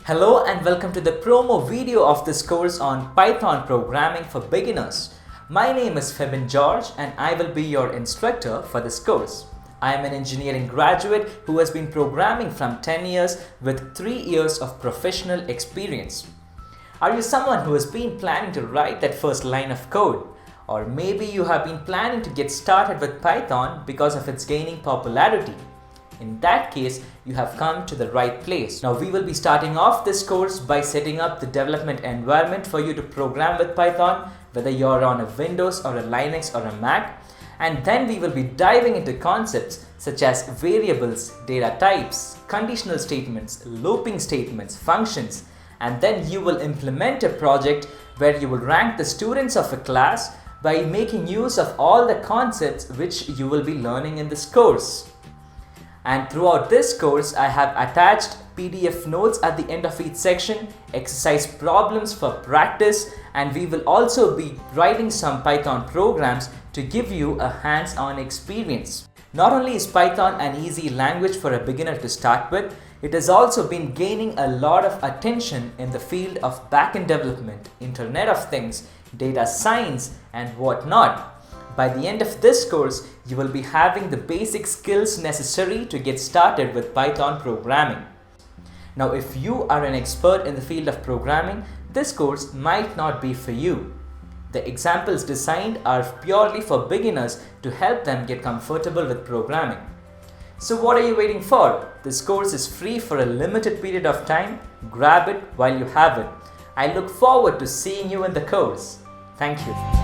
Hello and welcome to the promo video of this course on Python programming for beginners. My name is Febin George and I will be your instructor for this course. I am an engineering graduate who has been programming from 10 years with 3 years of professional experience. Are you someone who has been planning to write that first line of code? Or maybe you have been planning to get started with Python because of its gaining popularity. In that case, you have come to the right place. Now we will be starting off this course by setting up the development environment for you to program with Python, whether you're on a Windows or a Linux or a Mac. And then we will be diving into concepts such as variables, data types, conditional statements, looping statements, functions. And then you will implement a project where you will rank the students of a class by making use of all the concepts which you will be learning in this course. And throughout this course, I have attached PDF notes at the end of each section, exercise problems for practice, and we will also be writing some Python programs to give you a hands-on experience. Not only is Python an easy language for a beginner to start with, it has also been gaining a lot of attention in the field of backend development, Internet of Things, data science, and whatnot. By the end of this course, you will be having the basic skills necessary to get started with Python programming. Now, if you are an expert in the field of programming, this course might not be for you. The examples designed are purely for beginners to help them get comfortable with programming. So what are you waiting for? This course is free for a limited period of time. Grab it while you have it. I look forward to seeing you in the course. Thank you.